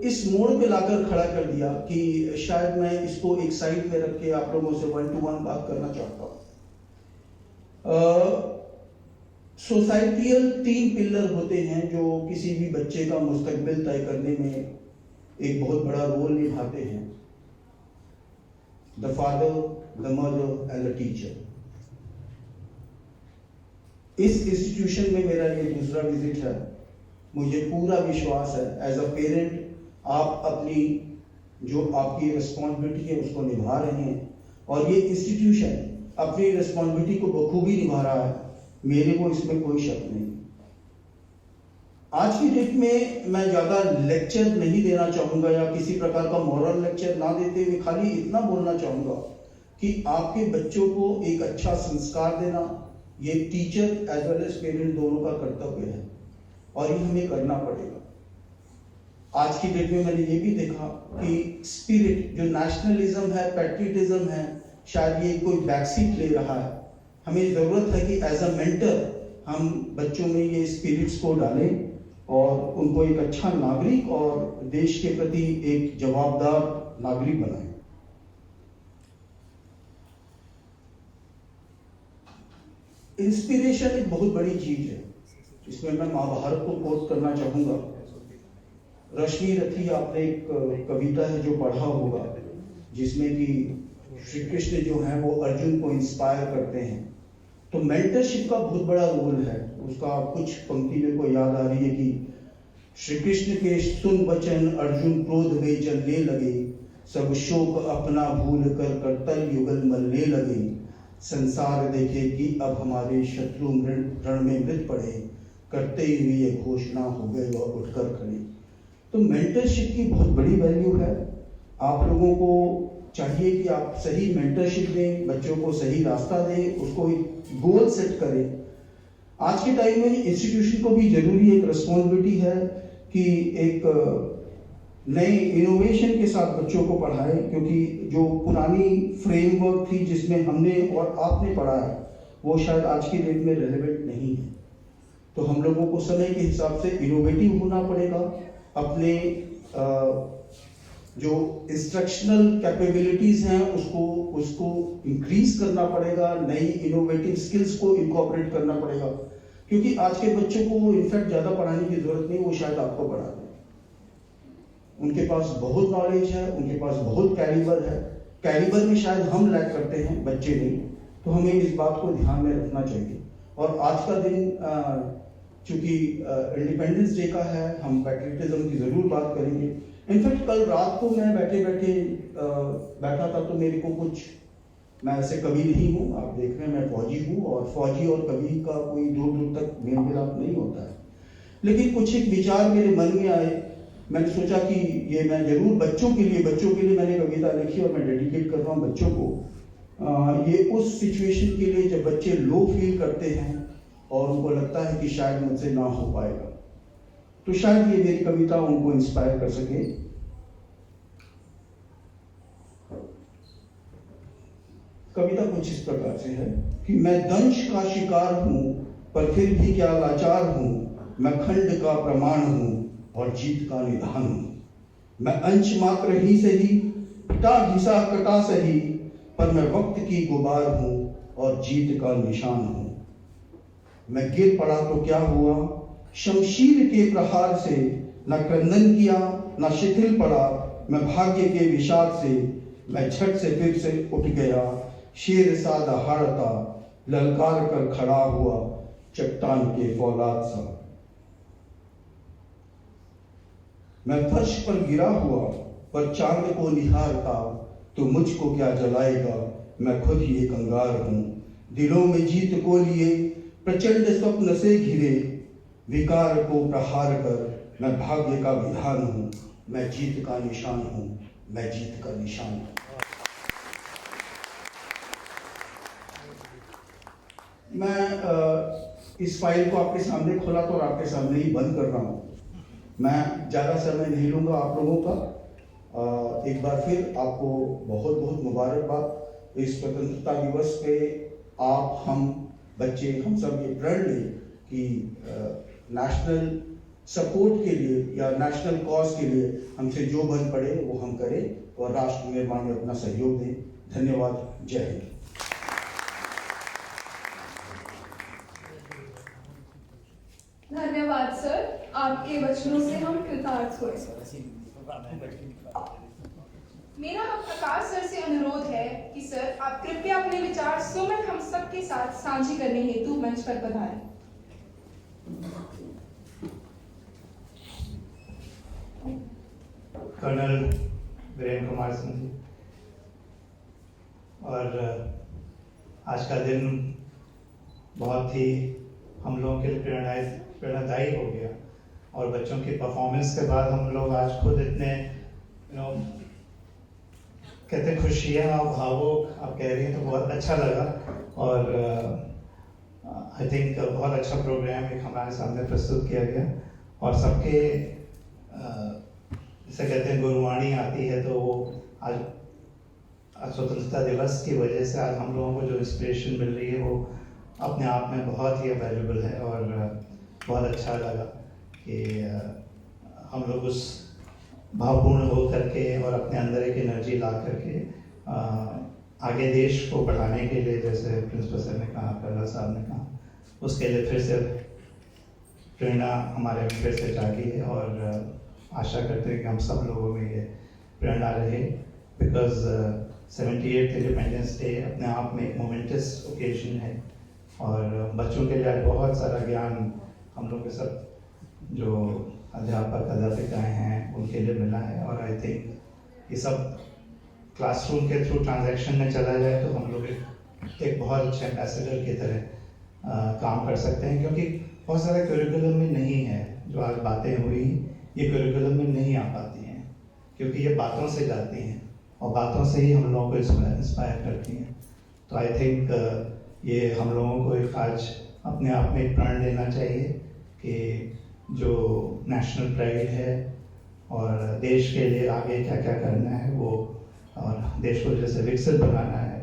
इस मोड़ पे लाकर खड़ा कर दिया कि शायद मैं इसको एक साइड में रख के आप लोगों से 1 to 1 बात करना चाहता हूँ। सोसाइटियल 3 पिलर होते हैं जो किसी भी बच्चे का मुस्तकबिल तय करने में एक बहुत बड़ा रोल निभाते हैं, the father, the mother and the teacher. इस इंस्टीट्यूशन में मेरा ये दूसरा विजिट है। मुझे पूरा विश्वास है एज अ पेरेंट आप अपनी जो आपकी रिस्पॉन्सिबिलिटी है उसको निभा रहे हैं, और ये इंस्टीट्यूशन अपनी रिस्पॉन्सिबिलिटी को बखूबी निभा रहा है, मेरे को इसमें कोई शक नहीं। आज की डेट में मैं ज़्यादा लेक्चर नहीं देना चाहूँगा या किसी प्रकार का मॉरल लेक्चर ना देते हुए खाली इतना बोलना चाहूँगा कि आपके बच्चों को एक अच्छा संस्कार देना ये teacher as well as parent दोनों का कर्तव्य है, और ये हमें करना पड़ेगा। आज की डेट में मैंने ये भी देखा कि स्पिरिट जो नेशनलिज्म है, पैट्रियटिज्म है, शायद ये कोई बैकसीट ले रहा है। हमें ज़रूरत है कि एज अ मेंटर हम बच्चों में ये स्पिरिट्स को डालें और उनको एक अच्छा नागरिक और देश के प्रति एक जवाबदार नागरिक बनाएं। इंस्पिरेशन एक बहुत बड़ी चीज है। इसमें मैं महाभारत को कोट करना चाहूंगा। रश्मि रथी, आपने एक कविता है जो पढ़ा होगा, जिसमें कि श्री कृष्ण जो है वो अर्जुन को इंस्पायर करते हैं। तो मेंटरशिप का बहुत बड़ा रोल है। उसका कुछ पंक्ति मेरे को याद आ रही है कि श्री कृष्ण के सुन वचन अर्जुन क्रोध में जलने लगे, सब शोक अपना भूल कर करतल युगल मलने लगे, संसार देखे कि अब हमारे शत्रु रण में मृत पड़े, करते हुए ये घोषणा हो गए वह उठकर खड़े। तो मेंटरशिप की बहुत बड़ी वैल्यू है। आप लोगों को चाहिए कि आप सही मेंटरशिप दें, बच्चों को सही रास्ता दें, उसको एक गोल सेट करें। आज के टाइम में इंस्टीट्यूशन को भी जरूरी एक रिस्पॉन्सिबिलिटी है कि एक नए इनोवेशन के साथ बच्चों को पढ़ाएं, क्योंकि जो पुरानी फ्रेमवर्क थी जिसमें हमने और आपने पढ़ा है वो शायद आज की डेट में रेलेवेंट नहीं है। तो हम लोगों को समय के हिसाब से इनोवेटिव होना पड़ेगा, अपने जो इंस्ट्रक्शनल कैपेबिलिटीज हैं उसको इंक्रीज करना पड़ेगा, नई इनोवेटिव स्किल्स को इनकॉर्पोरेट करना पड़ेगा, क्योंकि आज के बच्चों को इनफैक्ट ज़्यादा पढ़ाने की जरूरत नहीं, वो शायद आपको पढ़ा दें। उनके पास बहुत नॉलेज है, उनके पास बहुत कैलिबर है। कैलिबर में शायद हम लैक करते हैं, बच्चे नहीं। तो हमें इस बात को ध्यान में रखना चाहिए। और आज का दिन चूंकि इंडिपेंडेंस डे का है, हम पैट्रियटिज्म की ज़रूर बात करेंगे। इनफैक्ट कल रात को मैं बैठा था तो मेरे को कुछ, मैं ऐसे कवि नहीं हूँ, आप देख रहे हैं मैं फौजी हूँ, और फौजी और कवि का कोई दूर दूर तक मेल मिलाप नहीं होता है, लेकिन कुछ एक विचार मेरे मन में आए। मैंने सोचा कि ये मैं जरूर बच्चों के लिए मैंने कविता लिखी और मैं डेडिकेट कर रहा हूँ बच्चों को। ये उस सिचुएशन के लिए जब बच्चे लो फील करते हैं और उनको लगता है कि शायद मुझसे ना हो पाएगा, तो शायद ये मेरी कविता उनको इंस्पायर कर सके। कविता कुछ इस प्रकार से है कि मैं दंश का शिकार हूं पर फिर भी क्या लाचार हूं, मैं खंड का प्रमाण हूं और जीत का निधान हूं। मैं अंश मात्र ही सही, पिटा घिसा कटा सही, पर मैं वक्त की गुबार हूं और जीत का निशान हूं। मैं गिर पड़ा तो क्या हुआ, शमशीर के प्रहार से न क्रंदन किया न शिथिल पड़ा, मैं भाग्य के विषाद से मैं झट से फिर से उठ गया, शेर सा दहाड़ता ललकार कर खड़ा हुआ चट्टान के फौलाद सा। मैं फर्श पर गिरा हुआ पर चांद को निहारता, तो मुझको क्या जलाएगा, मैं खुद ही एक अंगार हूं। दिलों में जीत को लिए प्रचंड स्वप्न से घिरे, विकार को प्रहार कर मैं भाग्य का विधान हूं, मैं जीत का निशान हूं, मैं जीत का निशान हूं। मैं इस फाइल को आपके सामने खोला तो और आपके सामने ही बंद कर रहा हूं। मैं ज़्यादा समय नहीं लूँगा आप लोगों का। एक बार फिर आपको बहुत बहुत मुबारकबाद। इस स्वतंत्रता दिवस पे आप, हम बच्चे, हम सब ये प्रण लें कि नेशनल सपोर्ट के लिए या नेशनल कॉज के लिए हमसे जो बन पड़े वो हम करें और राष्ट्र निर्माण में अपना सहयोग दें। धन्यवाद। जय हिंद। धन्यवाद सर, आपके वचनों से हम कृतार्थ हुए। मेरा आकाश सर से अनुरोध है कि सर आप कृपया अपने विचार सुमित हम सबके साथ साझी करने हेतु मंच पर पधारें। कर्नल वीरेंद्र कुमार सिंह जी, और आज का दिन बहुत ही हम लोगों के लिए प्रेरणादायी हो गया, और बच्चों की परफॉर्मेंस के बाद हम लोग आज खुद इतने कहते हैं खुशियाँ और भावुक आप कह रही हैं, तो बहुत अच्छा लगा। और आई थिंक बहुत अच्छा प्रोग्राम एक हमारे सामने प्रस्तुत किया गया, और सबके जैसे कहते हैं गुरुवाणी आती है, तो वो आज स्वतंत्रता दिवस की वजह से आज हम लोगों को जो इंस्पिरेशन मिल रही है वो अपने आप में बहुत ही वैल्यूबल है। और बहुत अच्छा लगा कि हम लोग उस भावपूर्ण हो करके और अपने अंदर एक एनर्जी ला करके आगे देश को बढ़ाने के लिए, जैसे प्रिंसिपल सर ने कहा, कर्नल साहब ने कहा, उसके लिए फिर से प्रेरणा हमारे में फिर से जागी है। और आशा करते हैं कि हम सब लोगों में ये प्रेरणा रहे, बिकॉज 78th इंडिपेंडेंस डे अपने आप में एक मोमेंटस ओकेजन है, और बच्चों के लिए बहुत सारा ज्ञान हम लोग के सब जो अध्यापक अध्यापिकाएँ हैं उनके लिए मिला है। और आई थिंक ये सब क्लासरूम के थ्रू ट्रांजैक्शन में चला जाए तो हम लोग एक बहुत अच्छे एम्बेसडर की तरह काम कर सकते हैं, क्योंकि बहुत सारे करिकुलम में नहीं है जो आज बातें हुई, ये करिकुलम में नहीं आ पाती हैं, क्योंकि ये बातों से जाती हैं और बातों से ही हम लोगों को इंस्पायर करती हैं। तो आई थिंक ये हम लोगों को एक आज अपने आप में एक प्रण लेना चाहिए कि जो नेशनल प्राइड है और देश के लिए आगे क्या क्या करना है वो, और देश को जैसे विकसित बनाना है,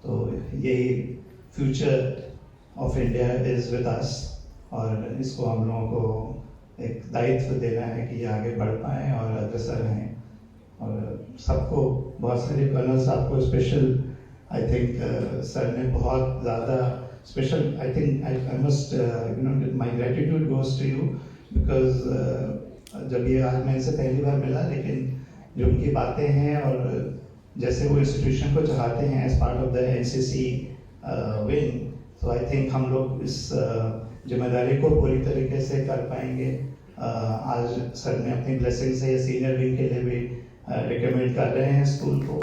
तो यही future of India is with us, और इसको हम लोगों को एक दायित्व देना है कि ये आगे बढ़ पाएँ और अग्रसर रहें। और सबको बहुत सारे कर्नल साहब को स्पेशल आई थिंक सर ने बहुत ज़्यादा special I think I must my gratitude goes to you, because जब ये आज मैं इनसे पहली बार मिला, लेकिन जो उनकी बातें हैं और जैसे वो इंस्टीट्यूशन को चाहते हैं as part of the NCC wing, तो आई थिंक हम लोग इस जिम्मेदारी को पूरी तरीके से कर पाएंगे। आज सर ने अपनी ब्लेसिंग से सीनियर विंग के लिए भी रिकमेंड कर रहे हैं स्कूल को,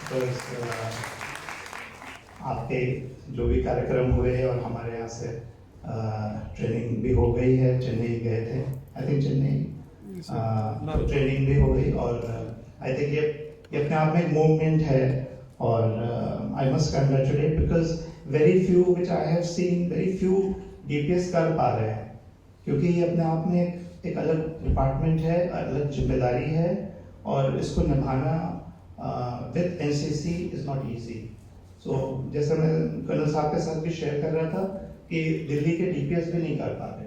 तो आपके जो भी कार्यक्रम हुए और हमारे यहाँ से ट्रेनिंग भी हो गई है, चेन्नई गए थे, आई थिंक चेन्नई ट्रेनिंग भी हो गई, और आई थिंक ये अपने आप में एक मूवमेंट है। और I must congratulate, because very few which I have seen, very few DPS कर पा रहे हैं, क्योंकि ये अपने आप में एक अलग डिपार्टमेंट है, अलग जिम्मेदारी है, और इसको निभाना with NCC is not easy. So जैसे मैं कर्नल साहब के साथ भी शेयर कर रहा था कि दिल्ली के डीपीएस भी नहीं कर पा रहे,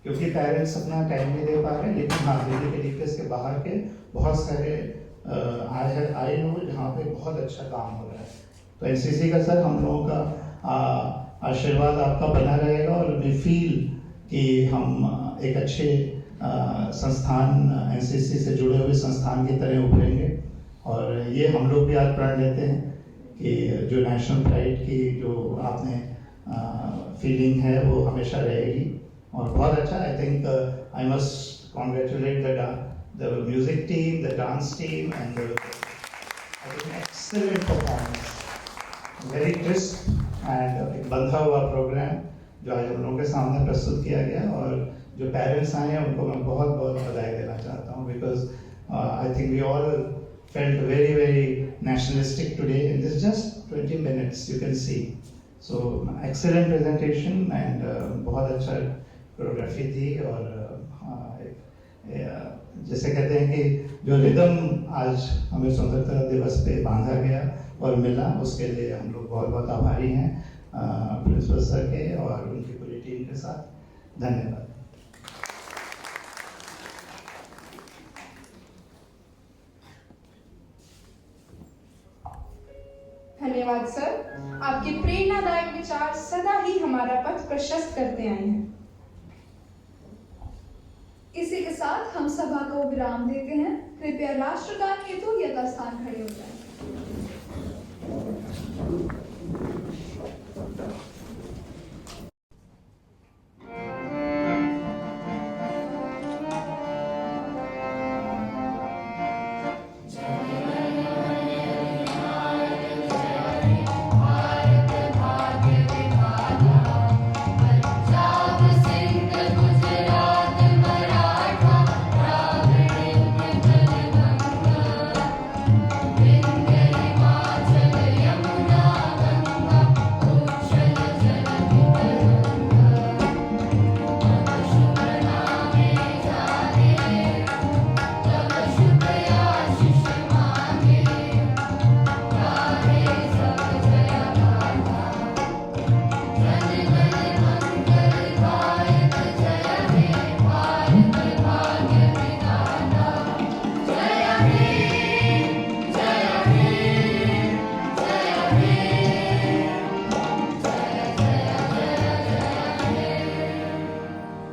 क्योंकि पेरेंट्स अपना टाइम नहीं दे पा रहे, लेकिन हाँ दिल्ली के डीपीएस के बाहर के बहुत सारे आई नो जहाँ पे बहुत अच्छा काम हो रहा है। तो एनसीसी का सर हम लोगों का आशीर्वाद आपका बना रहेगा, और वी फील कि हम एक अच्छे संस्थान एनसीसी से जुड़े हुए संस्थान की तरह उभरेंगे। और ये हम लोग भी आज प्रण लेते हैं कि जो नेशनल प्राइड की जो आपने फीलिंग है वो हमेशा रहेगी। और बहुत अच्छा, आई think I must congratulate the music team, the dance team, and excellent performance, very crisp and एक बंधा हुआ प्रोग्राम जो आज हम लोगों के सामने प्रस्तुत किया गया। और जो पेरेंट्स आए हैं उनको मैं बहुत बहुत बधाई देना चाहता हूँ, because I think we all felt very, very nationalistic today in this just 20 minutes, you can see. So, excellent presentation and बहुत अच्छा कोरियोग्राफी थी। और जैसे कहते हैं कि जो रिदम आज हमें स्वतंत्रता दिवस पे बांधा गया और मिला, उसके लिए हम लोग बहुत बहुत आभारी हैं प्रिंसिपल सर के और उनकी पूरी टीम के साथ। धन्यवाद। धन्यवाद सर, आपके प्रेरणादायक विचार सदा ही हमारा पथ प्रशस्त करते आए हैं। इसी के साथ साथ हम सभा को विराम देते हैं। कृपया राष्ट्रगान हेतु यथास्थान खड़े हो जाएं।